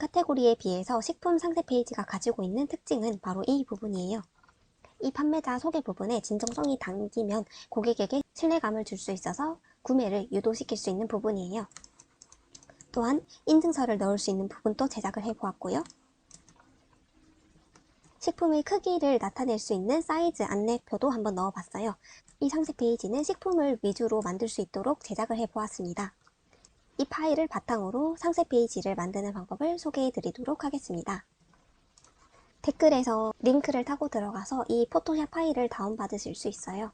카테고리에 비해서 식품 상세 페이지가 가지고 있는 특징은 바로 이 부분이에요. 이 판매자 소개 부분에 진정성이 담기면 고객에게 신뢰감을 줄 수 있어서 구매를 유도시킬 수 있는 부분이에요. 또한 인증서를 넣을 수 있는 부분도 제작을 해보았고요. 식품의 크기를 나타낼 수 있는 사이즈 안내표도 한번 넣어봤어요. 이 상세 페이지는 식품을 위주로 만들 수 있도록 제작을 해보았습니다. 이 파일을 바탕으로 상세 페이지를 만드는 방법을 소개해 드리도록 하겠습니다. 댓글에서 링크를 타고 들어가서 이 포토샵 파일을 다운받으실 수 있어요.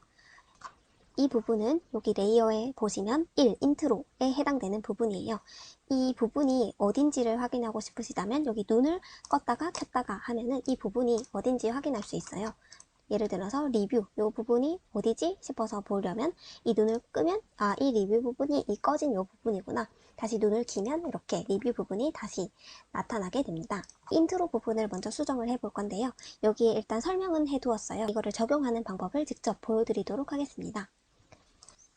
이 부분은 여기 레이어에 보시면 1. 인트로에 해당되는 부분이에요. 이 부분이 어딘지를 확인하고 싶으시다면 여기 눈을 껐다가 켰다가 하면은 이 부분이 어딘지 확인할 수 있어요. 예를 들어서 리뷰, 이 부분이 어디지 싶어서 보려면 이 눈을 끄면 이 리뷰 부분이 이 꺼진 이 부분이구나. 다시 눈을 키면 이렇게 리뷰 부분이 다시 나타나게 됩니다. 인트로 부분을 먼저 수정을 해볼 건데요. 여기에 일단 설명은 해두었어요. 이거를 적용하는 방법을 직접 보여드리도록 하겠습니다.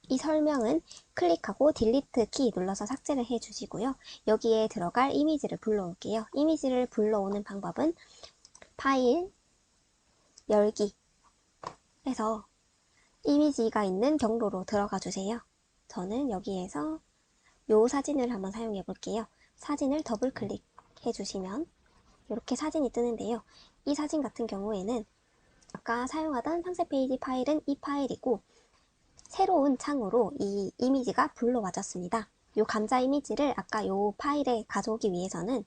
이 설명은 클릭하고 딜리트 키 눌러서 삭제를 해주시고요. 여기에 들어갈 이미지를 불러올게요. 이미지를 불러오는 방법은 파일, 열기 해서 이미지가 있는 경로로 들어가 주세요. 저는 여기에서 이 사진을 한번 사용해 볼게요. 사진을 더블 클릭해 주시면 이렇게 사진이 뜨는데요. 이 사진 같은 경우에는 아까 사용하던 상세 페이지 파일은 이 파일이고 새로운 창으로 이 이미지가 불러와졌습니다. 이 감자 이미지를 아까 이 파일에 가져오기 위해서는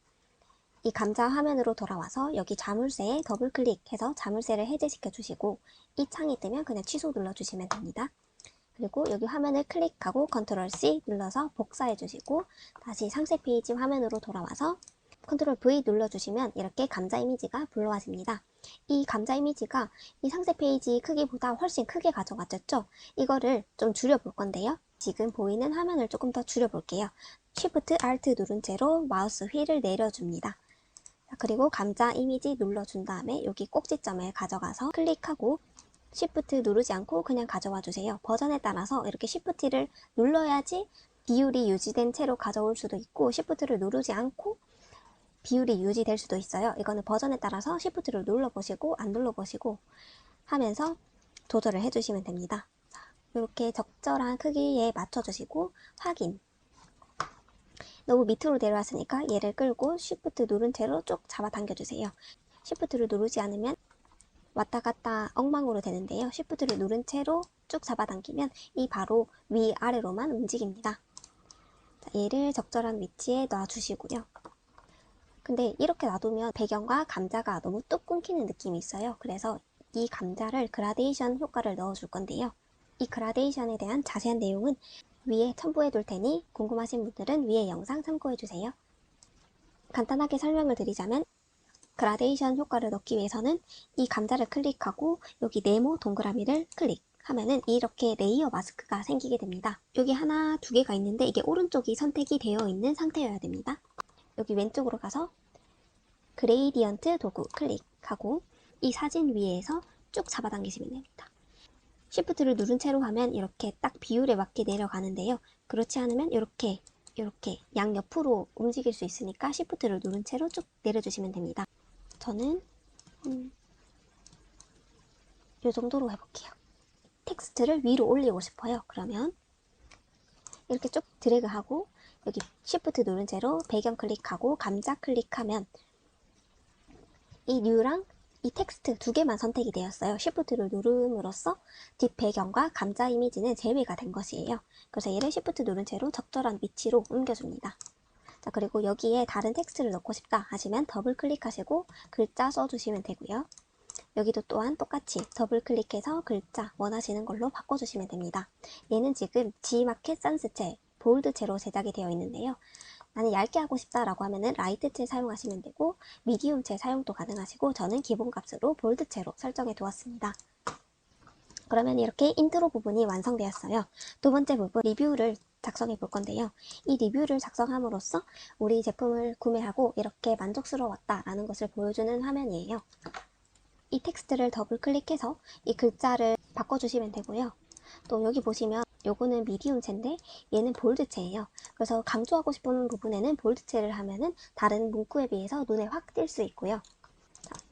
이 감자 화면으로 돌아와서 여기 자물쇠에 더블 클릭해서 자물쇠를 해제시켜 주시고 이 창이 뜨면 그냥 취소 눌러주시면 됩니다. 그리고 여기 화면을 클릭하고 컨트롤 C 눌러서 복사해 주시고 다시 상세 페이지 화면으로 돌아와서 컨트롤 V 눌러주시면 이렇게 감자 이미지가 불러와집니다. 이 감자 이미지가 이 상세 페이지 크기보다 훨씬 크게 가져갔죠? 이거를 좀 줄여볼 건데요. 지금 보이는 화면을 조금 더 줄여볼게요. Shift Alt 누른 채로 마우스 휠을 내려줍니다. 그리고 감자 이미지 눌러준 다음에 여기 꼭지점에 가져가서 클릭하고 Shift 누르지 않고 그냥 가져와 주세요. 버전에 따라서 이렇게 Shift를 눌러야지 비율이 유지된 채로 가져올 수도 있고 Shift를 누르지 않고 비율이 유지될 수도 있어요. 이거는 버전에 따라서 Shift를 눌러보시고 안 눌러보시고 하면서 조절을 해주시면 됩니다. 자, 이렇게 적절한 크기에 맞춰주시고 확인. 너무 밑으로 내려왔으니까 얘를 끌고 Shift 누른 채로 쭉 잡아당겨주세요. Shift를 누르지 않으면 왔다 갔다 엉망으로 되는데요. Shift를 누른 채로 쭉 잡아당기면 이 바로 위아래로만 움직입니다. 자, 얘를 적절한 위치에 놔주시고요. 근데 이렇게 놔두면 배경과 감자가 너무 뚝 끊기는 느낌이 있어요. 그래서 이 감자를 그라데이션 효과를 넣어줄 건데요. 이 그라데이션에 대한 자세한 내용은 위에 첨부해 둘 테니 궁금하신 분들은 위에 영상 참고해주세요. 간단하게 설명을 드리자면 그라데이션 효과를 넣기 위해서는 이 감자를 클릭하고 여기 네모 동그라미를 클릭하면은 이렇게 레이어 마스크가 생기게 됩니다. 여기 하나, 두 개가 있는데 이게 오른쪽이 선택이 되어 있는 상태여야 됩니다. 여기 왼쪽으로 가서 그레이디언트 도구 클릭하고 이 사진 위에서 쭉 잡아당기시면 됩니다. Shift를 누른 채로 하면 이렇게 딱 비율에 맞게 내려가는데요. 그렇지 않으면 이렇게 양옆으로 움직일 수 있으니까 Shift를 누른 채로 쭉 내려주시면 됩니다. 저는 이 정도로 해볼게요. 텍스트를 위로 올리고 싶어요. 그러면 이렇게 쭉 드래그하고 여기 Shift 누른 채로 배경 클릭하고 감자 클릭하면 이 뉴랑 이 텍스트 두 개만 선택이 되었어요. Shift를 누름으로써 뒷배경과 감자 이미지는 제외가 된 것이에요. 그래서 얘를 Shift 누른 채로 적절한 위치로 옮겨줍니다. 자, 그리고 여기에 다른 텍스트를 넣고 싶다 하시면 더블 클릭하시고 글자 써주시면 되고요. 여기도 또한 똑같이 더블 클릭해서 글자 원하시는 걸로 바꿔주시면 됩니다. 얘는 지금 G마켓 산스체, 볼드체로 제작이 되어 있는데요. 나는 얇게 하고 싶다라고 하면은 라이트체 사용하시면 되고 미디움체 사용도 가능하시고 저는 기본값으로 볼드체로 설정해 두었습니다. 그러면 이렇게 인트로 부분이 완성되었어요. 두 번째 부분 리뷰를 작성해 볼 건데요. 이 리뷰를 작성함으로써 우리 제품을 구매하고 이렇게 만족스러웠다라는 것을 보여주는 화면이에요. 이 텍스트를 더블 클릭해서 이 글자를 바꿔주시면 되고요. 또 여기 보시면 요거는 미디움체인데 얘는 볼드체예요. 그래서 강조하고 싶은 부분에는 볼드체를 하면은 다른 문구에 비해서 눈에 확 띌 수 있고요.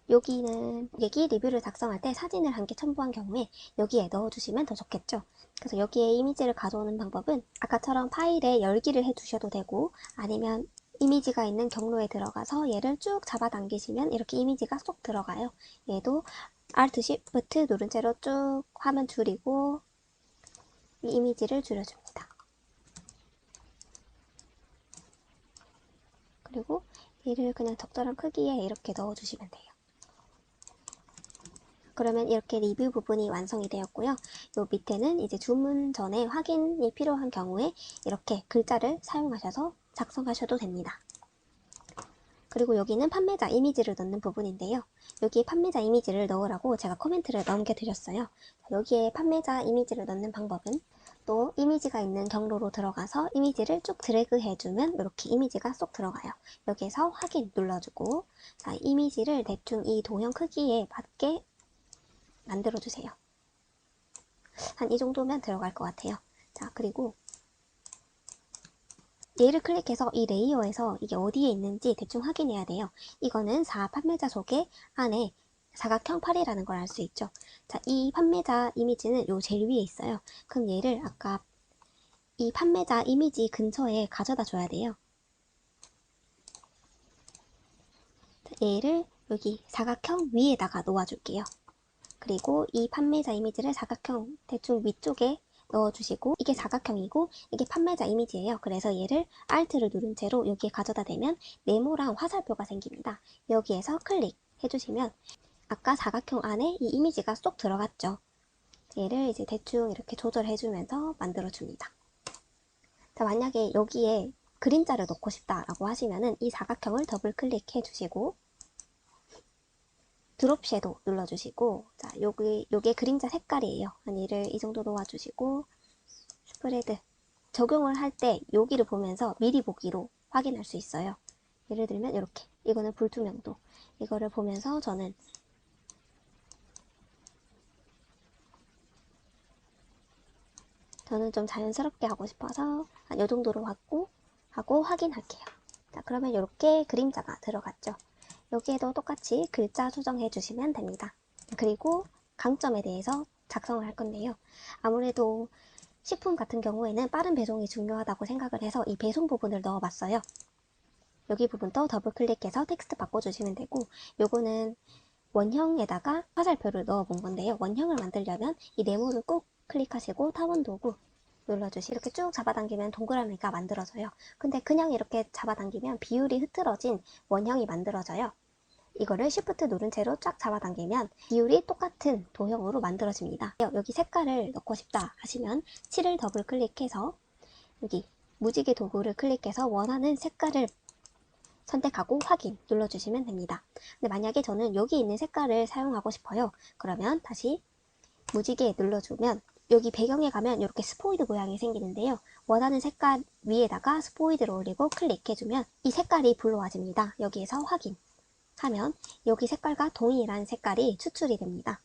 여기는 고객이 리뷰를 작성할 때 사진을 함께 첨부한 경우에 여기에 넣어주시면 더 좋겠죠. 그래서 여기에 이미지를 가져오는 방법은 아까처럼 파일에 열기를 해주셔도 되고, 아니면 이미지가 있는 경로에 들어가서 얘를 쭉 잡아당기시면 이렇게 이미지가 쏙 들어가요. 얘도 Alt Shift 누른 채로 쭉 화면 줄이고 이 이미지를 줄여줍니다. 그리고 얘를 그냥 적절한 크기에 이렇게 넣어주시면 돼요. 그러면 이렇게 리뷰 부분이 완성이 되었고요. 요 밑에는 이제 주문 전에 확인이 필요한 경우에 이렇게 글자를 사용하셔서 작성하셔도 됩니다. 그리고 여기는 판매자 이미지를 넣는 부분인데요. 여기에 판매자 이미지를 넣으라고 제가 코멘트를 남겨드렸어요. 여기에 판매자 이미지를 넣는 방법은 또 이미지가 있는 경로로 들어가서 이미지를 쭉 드래그 해주면 이렇게 이미지가 쏙 들어가요. 여기에서 확인 눌러주고, 자, 이미지를 대충 이 도형 크기에 맞게 만들어주세요. 한 이 정도면 들어갈 것 같아요. 자, 그리고 얘를 클릭해서 이 레이어에서 이게 어디에 있는지 대충 확인해야 돼요. 이거는 판매자 소개 안에 사각형 8이라는 걸 알 수 있죠. 자, 이 판매자 이미지는 요 제일 위에 있어요. 그럼 얘를 아까 이 판매자 이미지 근처에 가져다 줘야 돼요. 자, 얘를 여기 사각형 위에다가 놓아줄게요. 그리고 이 판매자 이미지를 사각형 대충 위쪽에 넣어주시고, 이게 사각형이고 이게 판매자 이미지예요. 그래서 얘를 Alt를 누른 채로 여기에 가져다 대면 네모랑 화살표가 생깁니다. 여기에서 클릭해주시면 아까 사각형 안에 이 이미지가 쏙 들어갔죠. 얘를 이제 대충 이렇게 조절해주면서 만들어줍니다. 자, 만약에 여기에 그림자를 넣고 싶다라고 하시면은 이 사각형을 더블 클릭해 주시고 드롭 섀도우 눌러주시고, 자, 요게 그림자 색깔이에요. 얘를 이 정도 놓아주시고, 스프레드. 적용을 할 때 여기를 보면서 미리 보기로 확인할 수 있어요. 예를 들면 이렇게. 이거는 불투명도. 이거를 보면서 저는 좀 자연스럽게 하고 싶어서 한 요 정도로 하고 확인할게요. 자, 그러면 이렇게 그림자가 들어갔죠. 여기에도 똑같이 글자 수정해 주시면 됩니다. 그리고 강점에 대해서 작성을 할 건데요. 아무래도 식품 같은 경우에는 빠른 배송이 중요하다고 생각을 해서 이 배송 부분을 넣어봤어요. 여기 부분도 더블 클릭해서 텍스트 바꿔주시면 되고, 요거는 원형에다가 화살표를 넣어본 건데요. 원형을 만들려면 이 네모를 꼭 클릭하시고 타원 도구 눌러주시 이렇게 쭉 잡아당기면 동그라미가 만들어져요. 근데 그냥 이렇게 잡아당기면 비율이 흐트러진 원형이 만들어져요. 이거를 Shift 누른 채로 쫙 잡아당기면 비율이 똑같은 도형으로 만들어집니다. 여기 색깔을 넣고 싶다 하시면 7을 더블 클릭해서 여기 무지개 도구를 클릭해서 원하는 색깔을 선택하고 확인 눌러주시면 됩니다. 근데 만약에 저는 여기 있는 색깔을 사용하고 싶어요. 그러면 다시 무지개 눌러주면 여기 배경에 가면 이렇게 스포이드 모양이 생기는데요. 원하는 색깔 위에다가 스포이드를 올리고 클릭해주면 이 색깔이 불러와집니다. 여기에서 확인 하면 여기 색깔과 동일한 색깔이 추출이 됩니다.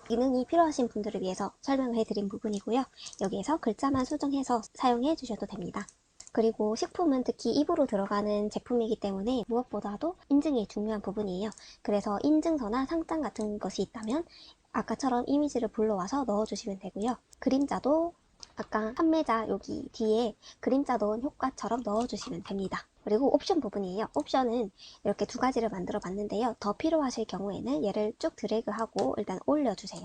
기능이 필요하신 분들을 위해서 설명을 해드린 부분이고요. 여기에서 글자만 수정해서 사용해 주셔도 됩니다. 그리고 식품은 특히 입으로 들어가는 제품이기 때문에 무엇보다도 인증이 중요한 부분이에요. 그래서 인증서나 상장 같은 것이 있다면 아까처럼 이미지를 불러와서 넣어주시면 되고요. 그림자도 아까 판매자 여기 뒤에 그림자 넣은 효과처럼 넣어주시면 됩니다. 그리고 옵션 부분이에요. 옵션은 이렇게 두 가지를 만들어 봤는데요. 더 필요하실 경우에는 얘를 쭉 드래그하고 일단 올려주세요.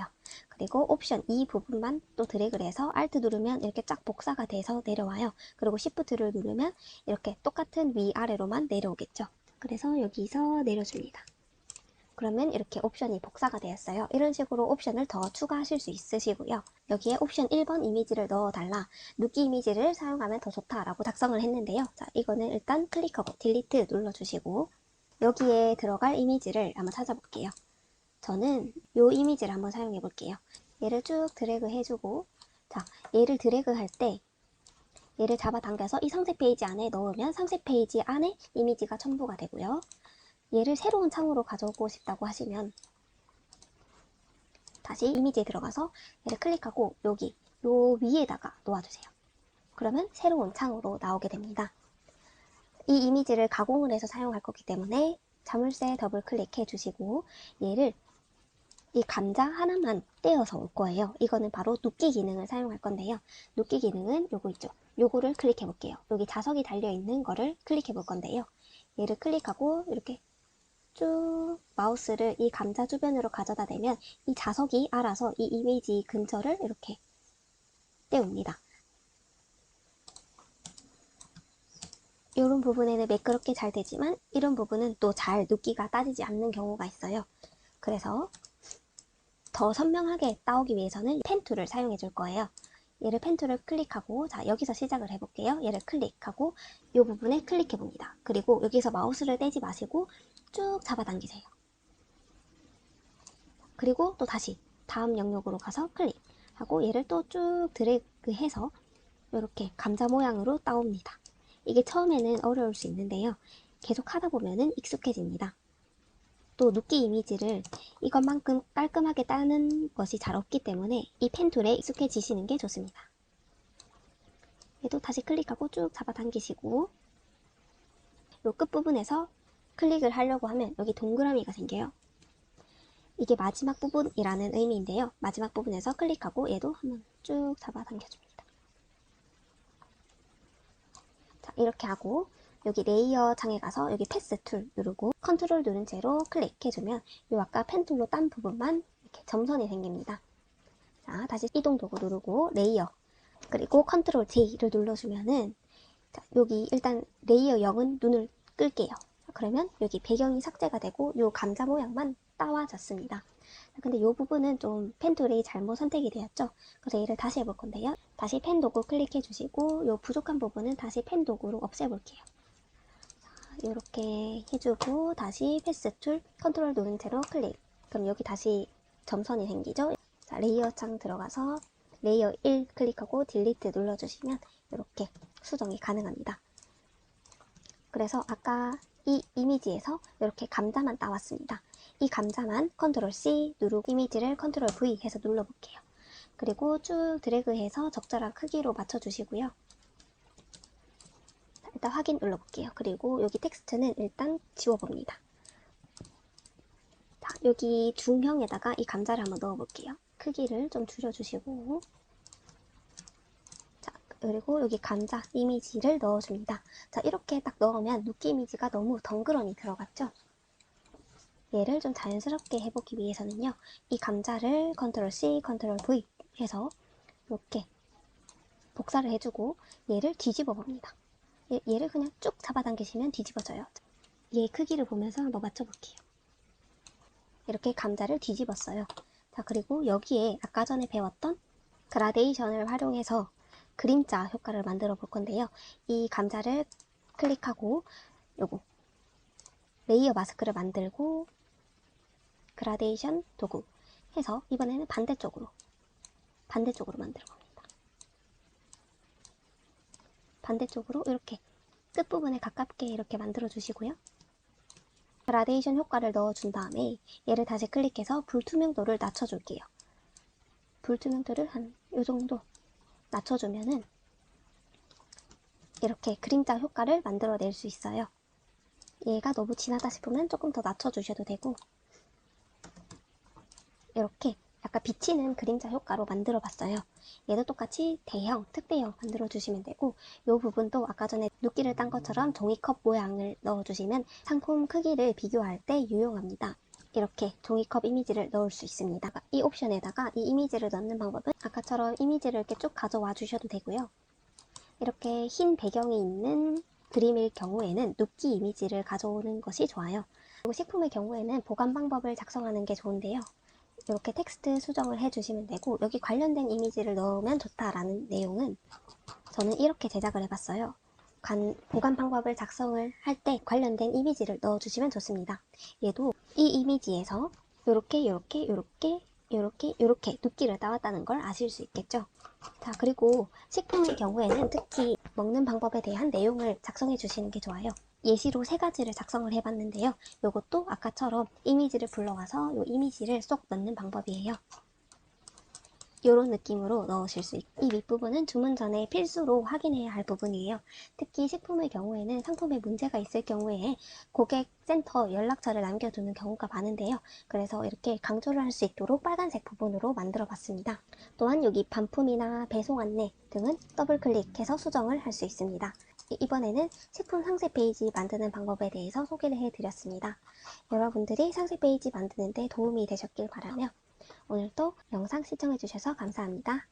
그리고 옵션 이 부분만 또 드래그를 해서 Alt 누르면 이렇게 쫙 복사가 돼서 내려와요. 그리고 Shift를 누르면 이렇게 똑같은 위아래로만 내려오겠죠. 그래서 여기서 내려줍니다. 그러면 이렇게 옵션이 복사가 되었어요. 이런 식으로 옵션을 더 추가하실 수 있으시고요. 여기에 옵션 1번 이미지를 넣어달라, 누기 이미지를 사용하면 더 좋다라고 작성을 했는데요. 자, 이거는 일단 클릭하고 딜리트 눌러주시고 여기에 들어갈 이미지를 한번 찾아볼게요. 저는 이 이미지를 한번 사용해 볼게요. 얘를 쭉 드래그 해주고, 자, 얘를 드래그 할 때 얘를 잡아당겨서 이 상세 페이지 안에 넣으면 상세 페이지 안에 이미지가 첨부가 되고요. 얘를 새로운 창으로 가져오고 싶다고 하시면 다시 이미지에 들어가서 얘를 클릭하고 여기 요 위에다가 놓아주세요. 그러면 새로운 창으로 나오게 됩니다. 이 이미지를 가공을 해서 사용할 거기 때문에 자물쇠 더블 클릭해 주시고 얘를 이 감자 하나만 떼어서 올 거예요. 이거는 바로 눕기 기능을 사용할 건데요. 눕기 기능은 요거 있죠. 요거를 클릭해 볼게요. 여기 자석이 달려있는 거를 클릭해 볼 건데요. 얘를 클릭하고 이렇게 쭉 마우스를 이 감자 주변으로 가져다 대면 이 자석이 알아서 이 이미지 근처를 이렇게 떼옵니다. 이런 부분에는 매끄럽게 잘 되지만 이런 부분은 또 잘 눕기가 따지지 않는 경우가 있어요. 그래서 더 선명하게 따오기 위해서는 펜 툴을 사용해 줄 거예요. 얘를 펜 툴을 클릭하고, 자, 여기서 시작을 해볼게요. 얘를 클릭하고 이 부분에 클릭해 봅니다. 그리고 여기서 마우스를 떼지 마시고 쭉 잡아당기세요. 그리고 또 다시 다음 영역으로 가서 클릭하고 얘를 또 쭉 드래그해서 이렇게 감자 모양으로 따옵니다. 이게 처음에는 어려울 수 있는데요. 계속 하다 보면은 익숙해집니다. 또 눕기 이미지를 이것만큼 깔끔하게 따는 것이 잘 없기 때문에 이 펜 툴에 익숙해지시는 게 좋습니다. 얘도 다시 클릭하고 쭉 잡아당기시고 이 끝부분에서 클릭을 하려고 하면 여기 동그라미가 생겨요. 이게 마지막 부분이라는 의미인데요. 마지막 부분에서 클릭하고 얘도 한번 쭉 잡아당겨줍니다. 자, 이렇게 하고 여기 레이어 창에 가서 여기 패스 툴 누르고 컨트롤 누른 채로 클릭해주면 요 아까 펜 툴로 딴 부분만 이렇게 점선이 생깁니다. 자, 다시 이동 도구 누르고 레이어 그리고 컨트롤 J를 눌러주면은 자, 여기 일단 레이어 0은 눈을 끌게요. 그러면 여기 배경이 삭제가 되고 요 감자 모양만 따와졌습니다. 근데 이 부분은 좀 펜 툴이 잘못 선택이 되었죠. 그래서 얘를 다시 해볼 건데요. 다시 펜 도구 클릭해 주시고 이 부족한 부분은 다시 펜 도구로 없애볼게요. 이렇게 해주고 다시 패스 툴 컨트롤 누른 채로 클릭. 그럼 여기 다시 점선이 생기죠. 자, 레이어 창 들어가서 레이어 1 클릭하고 딜리트 눌러주시면 이렇게 수정이 가능합니다. 그래서 아까 이 이미지에서 이렇게 감자만 따왔습니다. 이 감자만 컨트롤 C 누르고 이미지를 컨트롤 V 해서 눌러볼게요. 그리고 쭉 드래그해서 적절한 크기로 맞춰주시고요. 일단 확인 눌러볼게요. 그리고 여기 텍스트는 일단 지워봅니다. 자, 여기 중형에다가 이 감자를 한번 넣어볼게요. 크기를 좀 줄여주시고 자, 그리고 여기 감자 이미지를 넣어줍니다. 자, 이렇게 딱 넣으면 눕기 이미지가 너무 덩그러니 들어갔죠? 얘를 좀 자연스럽게 해보기 위해서는요. 이 감자를 컨트롤 C, 컨트롤 V 해서 이렇게 복사를 해주고 얘를 뒤집어 봅니다. 얘를 그냥 쭉 잡아당기시면 뒤집어져요. 얘 크기를 보면서 한번 맞춰볼게요. 이렇게 감자를 뒤집었어요. 자, 그리고 여기에 아까 전에 배웠던 그라데이션을 활용해서 그림자 효과를 만들어 볼 건데요. 이 감자를 클릭하고 요거 레이어 마스크를 만들고 그라데이션 도구 해서 이번에는 반대쪽으로 만들어 봅니다. 반대쪽으로 이렇게 끝부분에 가깝게 이렇게 만들어 주시고요. 그라데이션 효과를 넣어준 다음에 얘를 다시 클릭해서 불투명도를 낮춰줄게요. 불투명도를 한 요정도 낮춰주면은 이렇게 그림자 효과를 만들어낼 수 있어요. 얘가 너무 진하다 싶으면 조금 더 낮춰주셔도 되고 이렇게 약간 비치는 그림자 효과로 만들어 봤어요. 얘도 똑같이 대형, 특배형 만들어 주시면 되고 이 부분도 아까 전에 눕기를 딴 것처럼 종이컵 모양을 넣어주시면 상품 크기를 비교할 때 유용합니다. 이렇게 종이컵 이미지를 넣을 수 있습니다. 이 옵션에다가 이 이미지를 넣는 방법은 아까처럼 이미지를 이렇게 쭉 가져와 주셔도 되고요. 이렇게 흰 배경이 있는 그림일 경우에는 눕기 이미지를 가져오는 것이 좋아요. 그리고 식품의 경우에는 보관 방법을 작성하는 게 좋은데요. 이렇게 텍스트 수정을 해주시면 되고 여기 관련된 이미지를 넣으면 좋다라는 내용은 저는 이렇게 제작을 해봤어요. 보관 방법을 작성을 할 때 관련된 이미지를 넣어주시면 좋습니다. 얘도 이 이미지에서 요렇게 눕기를 따왔다는 걸 아실 수 있겠죠. 자, 그리고 식품의 경우에는 특히 먹는 방법에 대한 내용을 작성해 주시는 게 좋아요. 예시로 3가지를 작성을 해봤는데요. 이것도 아까처럼 이미지를 불러와서 이 이미지를 쏙 넣는 방법이에요. 이런 느낌으로 넣으실 수 있고, 이 윗부분은 주문 전에 필수로 확인해야 할 부분이에요. 특히 식품의 경우에는 상품에 문제가 있을 경우에 고객센터 연락처를 남겨두는 경우가 많은데요. 그래서 이렇게 강조를 할 수 있도록 빨간색 부분으로 만들어 봤습니다. 또한 여기 반품이나 배송 안내 등은 더블 클릭해서 수정을 할 수 있습니다. 이번에는 식품 상세 페이지 만드는 방법에 대해서 소개를 해드렸습니다. 여러분들이 상세 페이지 만드는 데 도움이 되셨길 바라며 오늘도 영상 시청해주셔서 감사합니다.